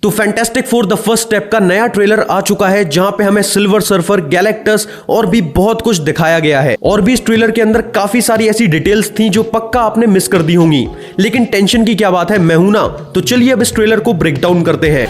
तो fantastic four the first step का नया ट्रेलर आ चुका है, जहां पे हमें सिल्वर सर्फर, गैलेक्टस और भी बहुत कुछ दिखाया गया है। और भी इस ट्रेलर के अंदर काफी सारी ऐसी डिटेल्स थी जो पक्का आपने मिस कर दी होंगी, लेकिन टेंशन की क्या बात है, मैं हूं ना। तो चलिए अब इस ट्रेलर को ब्रेक डाउन करते हैं।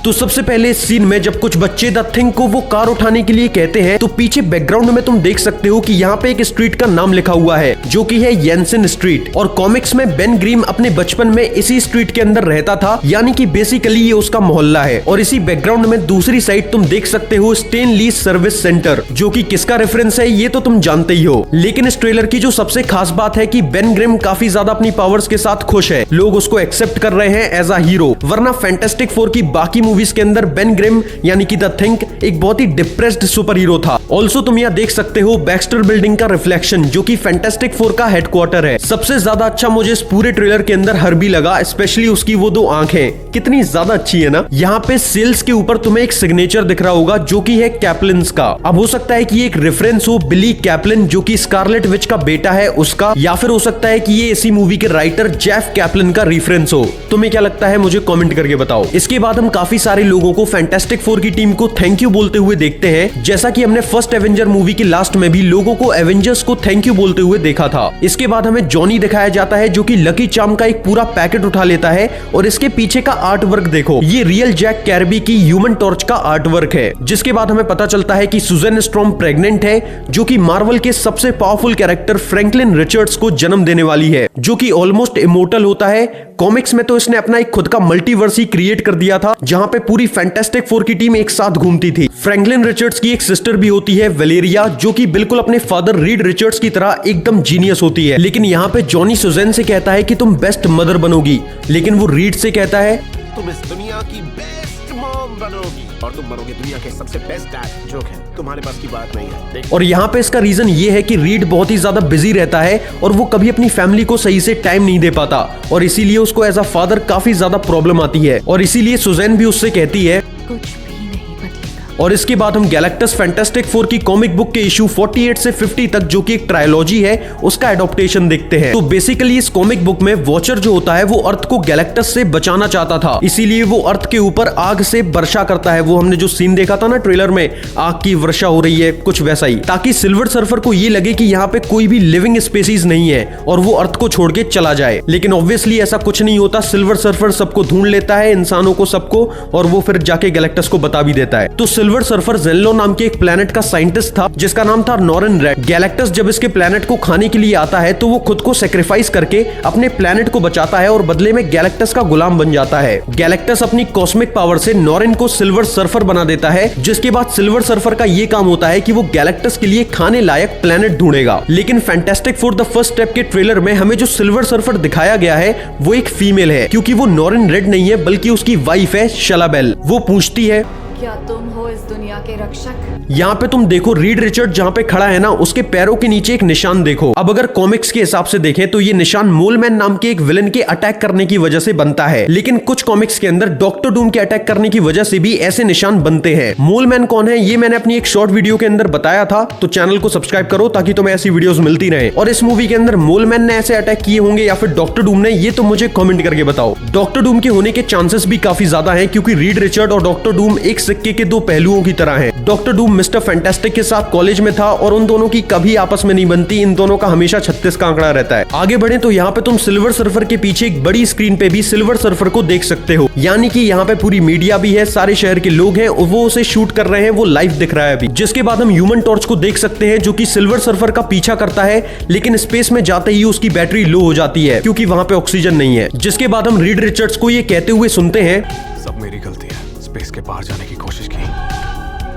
तो सबसे पहले इस सीन में जब कुछ बच्चे द थिंग को वो कार उठाने के लिए कहते हैं, तो पीछे बैकग्राउंड में तुम देख सकते हो कि यहाँ पे एक स्ट्रीट का नाम लिखा हुआ है जो कि है येंसन स्ट्रीट। और कॉमिक्स में बेन ग्रिम अपने बचपन में इसी स्ट्रीट के अंदर रहता था, यानी कि बेसिकली ये उसका मोहल्ला है। और इसी बैकग्राउंड में दूसरी साइड तुम देख सकते हो स्टेनली सर्विस सेंटर, जो कि किसका रेफरेंस है ये तो तुम जानते ही हो। लेकिन इस ट्रेलर की जो सबसे खास बात है कि बेन ग्रिम काफी ज्यादा अपनी पावर्स के साथ खुश है, लोग उसको एक्सेप्ट कर रहे हैं एज अ हीरो। वरना फैंटास्टिक फोर की बाकी मूवीज के अंदर बेन ग्रिम यानी कि द थिंग एक बहुत ही डिप्रेस्ड सुपर हीरो था। ऑल्सो तुम यहाँ देख सकते हो बैक्स्टर बिल्डिंग का रिफ्लेक्शन, जो कि फैंटास्टिक फोर का हेडक्वार्टर है। सबसे ज्यादा अच्छा मुझे इस पूरे ट्रेलर के अंदर हर्बी लगा, स्पेशली उसकी वो दो आंखें कितनी ज्यादा अच्छी है ना। यहाँ पे सेल्स के ऊपर तुम्हें एक सिग्नेचर दिख रहा होगा जो कि है कैप्लिन्स का। अब हो सकता है कि ये एक रेफरेंस हो बिली कैप्लिन, जो कि स्कारलेट विच का बेटा है, उसका, या फिर हो सकता है कि ये इसी मूवी के राइटर जेफ कैप्लिन का रेफरेंस हो। तुम्हें क्या लगता है मुझे कमेंट करके बताओ। इसके बाद हम काफी सारे लोगों को फैंटास्टिक फोर की टीम को थैंक यू बोलते हुए देखते हैं, जैसा कि हमने फर्स्ट एवेंजर मूवी के लास्ट में भी लोगों को एवेंजर्स को थैंक यू बोलते हुए देखा था। इसके बाद हमें जॉनी दिखाया जाता है जो कि लकी चार्म का एक पूरा पैकेट उठा लेता है, और इसके पीछे का आर्ट वर्क देखो, ये रियल जैक कैरबी की ह्यूमन टॉर्च का आर्ट वर्क है। जिसके बाद हमें पता चलता है कि सुजैन स्ट्रॉम प्रेग्नेंट है, जो कि मार्वल के सबसे पावरफुल कैरेक्टर फ्रैंकलिन रिचर्ड्स को जन्म देने वाली है, जो कि ऑलमोस्ट इमोर्टल होता है। कॉमिक्स में तो इसने अपना एक खुद का मल्टीवर्स ही क्रिएट कर दिया था, जहां पे पूरी फैंटास्टिक फोर की टीम एक साथ घूमती थी। फ्रैंकलिन रिचर्ड्स की एक सिस्टर भी होती है वेलेरिया, जो कि बिल्कुल अपने फादर रीड रिचर्ड्स की तरह एकदम जीनियस होती है। लेकिन यहाँ पे जॉनी सुजैन से कहता है कि तुम बेस्ट मदर बनोगी, लेकिन वो रीड से कहता है तुम इस दुनिया की बेस्ट मॉम बनोगी और तुम बनोगे दुनिया के सबसे बेस्ट डैड। जोक है, तुम्हारे पास की बात नहीं है। और यहाँ पे इसका रीजन ये है कि रीड बहुत ही ज्यादा बिजी रहता है और वो कभी अपनी फैमिली को सही से टाइम नहीं दे पाता, और इसीलिए उसको एज अ फादर काफी ज्यादा प्रॉब्लम आती है। और इसीलिए सुजैन भी उससे कहती है कुछ भी नहीं बदलेगा। और इसके बाद हम गैलेक्टस फैंटास्टिक फोर की कॉमिक बुक के इशू 48 से 50 तक, जो कि एक ट्रायोलॉजी है, उसका एडॉप्टेशन देखते हैं। तो बेसिकली इस कॉमिक बुक में वॉचर जो होता है वो अर्थ को गैलेक्टस से बचाना चाहता था, इसीलिए वो अर्थ के ऊपर आग से वर्षा करता है। वो हमने जो सीन देखा था ना ट्रेलर में, आग की वर्षा हो रही है, कुछ वैसा ही, ताकि सिल्वर सर्फर को ये लगे कि यहाँ पे कोई भी लिविंग स्पीसीज नहीं है और वो अर्थ को छोड़ के चला जाए। लेकिन ऑब्वियसली ऐसा कुछ नहीं होता, सिल्वर सर्फर सबको ढूंढ लेता है, इंसानों को, सबको, और वो फिर जाके गैलेक्टस को बता भी देता है। तो सिल्वर सर्फर जेनलो नाम के एक प्लेनेट का साइंटिस्ट था जिसका नाम था नॉरन रेड। गैलेक्टस जब इसके प्लेनेट को खाने के लिए आता है तो वो खुद को सेक्रीफाइस करके अपने प्लेनेट को बचाता है और बदले में गैलेक्टस का गुलाम बन जाता है। गैलेक्टस अपनी कॉस्मिक पावर से नॉरन को सिल्वर सर्फर बना देता है, जिसके बाद सिल्वर सर्फर का ये काम होता है कि वो गैलेक्टस के लिए खाने लायक प्लेनेट ढूंढेगा। लेकिन fantastic four the first step के ट्रेलर में हमें जो सिल्वर सर्फर दिखाया गया है वो एक फीमेल है, क्योंकि वो नॉरन रेड नहीं है बल्कि उसकी वाइफ है शलाबेल। वो पूछती है क्या तुम हो इस दुनिया के रक्षक? यहाँ पे तुम देखो रीड रिचर्ड जहाँ पे खड़ा है ना, उसके पैरों के नीचे एक निशान देखो। अब अगर कॉमिक्स के हिसाब से देखें तो ये निशान मोलमैन नाम के एक विलन के अटैक करने की वजह से बनता है, लेकिन कुछ कॉमिक्स के अंदर डॉक्टर डूम के अटैक करने की वजह से भी ऐसे निशान बनते हैं। मोलमैन कौन है ये मैंने अपनी एक शॉर्ट वीडियो के अंदर बताया था, तो चैनल को सब्सक्राइब करो ताकि तुम्हें ऐसी वीडियोस मिलती रहे। और इस मूवी के अंदर मोलमैन ने ऐसे अटैक किए होंगे या फिर डॉक्टर डूम ने, ये तो मुझे कॉमेंट करके बताओ। डॉक्टर डूम के होने के चांसेस भी काफी ज्यादा है, क्योंकि रीड रिचर्ड और डॉक्टर डूम एक सिक्के के दो पहलुओं की तरह है। डॉक्टर डूम मिस्टर फैंटास्टिक के साथ कॉलेज में था और उन दोनों की कभी आपस में नहीं बनती, इन दोनों का हमेशा 36 का आंकड़ा रहता है। आगे बढ़े तो यहाँ पे तुम सिल्वर सर्फर के पीछे एक बड़ी स्क्रीन पे भी सिल्वर सर्फर को देख सकते हो, यानी कि यहाँ पे पूरी मीडिया भी है, सारे शहर के लोग हैं और वो उसे शूट कर रहे हैं, वो लाइव दिख रहा है अभी। जिसके बाद हम ह्यूमन टॉर्च को देख सकते हैं जो कि सिल्वर सर्फर का पीछा करता है, लेकिन स्पेस में जाते ही उसकी बैटरी लो हो जाती है क्योंकि वहां पे ऑक्सीजन नहीं है। जिसके बाद हम रीड रिचर्ड्स को ये कहते हुए सुनते हैं सब मेरी गलती है, स्पेस के बाहर जाने की कोशिश की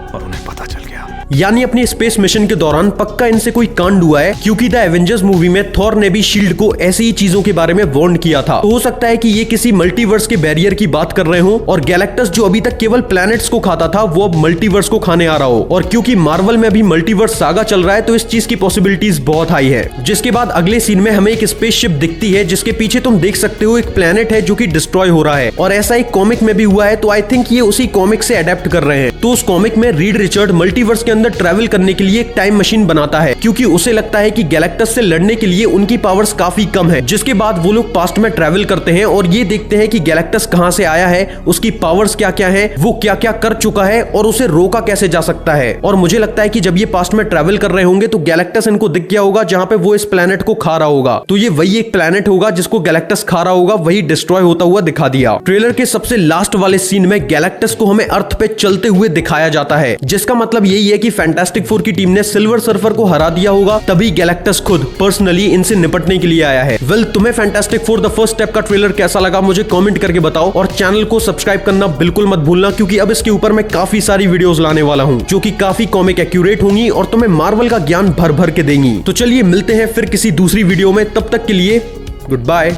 और उन्हें पता चल गया। यानी अपने स्पेस मिशन के दौरान पक्का इनसे कोई कांड हुआ है, क्योंकि द एवेंजर्स मूवी में थॉर ने भी शील्ड को ऐसी ही चीजों के बारे में वार्न किया था। तो हो सकता है कि ये किसी मल्टीवर्स के बैरियर की बात कर रहे हो और गैलेक्टस जो अभी तक केवल प्लैनेट्स को खाता था वो अब मल्टीवर्स को खाने आ रहा हो। और क्योंकि मार्वल में अभी मल्टीवर्स सागा चल रहा है तो इस चीज की पॉसिबिलिटीज बहुत हाई है। जिसके बाद अगले सीन में हमें एक स्पेसशिप दिखती है जिसके पीछे तुम देख सकते हो एक प्लैनेट है जो कि डिस्ट्रॉय हो रहा है, और ऐसा एक कॉमिक में भी हुआ है। तो आई थिंक ये उसी कॉमिक से अडेप्ट कर रहे हैं। तो उस कॉमिक में रीड रिचर्ड मल्टीवर्स के अंदर ट्रैवल करने के लिए एक टाइम मशीन बनाता है, क्योंकि उसे लगता है कि गैलेक्टस से लड़ने के लिए उनकी पावर्स काफी कम है। जिसके बाद वो लोग पास्ट में ट्रैवल करते हैं और ये देखते हैं कि गैलेक्टस कहां से आया है, उसकी पावर्स क्या क्या है, वो क्या क्या कर चुका है और उसे रोका कैसे जा सकता है। और मुझे लगता है कि जब ये पास्ट में ट्रैवल कर रहे होंगे तो गैलेक्टस इनको दिख गया होगा जहां पे वो इस प्लेनेट को खा रहा होगा। तो ये वही एक प्लेनेट होगा जिसको गैलेक्टस खा रहा होगा, वही डिस्ट्रॉय होता हुआ दिखा दिया। ट्रेलर के सबसे लास्ट वाले सीन में गैलेक्टस को हमें अर्थ पे चलते हुए दिखाया जाता है, जिसका मतलब यही है कि फैंटास्टिक फोर की टीम ने सिल्वर सर्फर को हरा दिया होगा, तभी गैलेक्टस खुद पर्सनली इनसे निपटने के लिए आया है। वेल, तुम्हें fantastic four the first step का ट्रेलर कैसा लगा मुझे कमेंट करके बताओ, और चैनल को सब्सक्राइब करना बिल्कुल मत भूलना, क्योंकि अब इसके ऊपर मैं काफी सारी वीडियोस लाने वाला हूं जो कि काफी कॉमिक एक्यूरेट होंगी और तुम्हें मार्वल का ज्ञान भर भर के देंगी। तो चलिए मिलते हैं फिर किसी दूसरी वीडियो में, तब तक के लिए गुड बाय।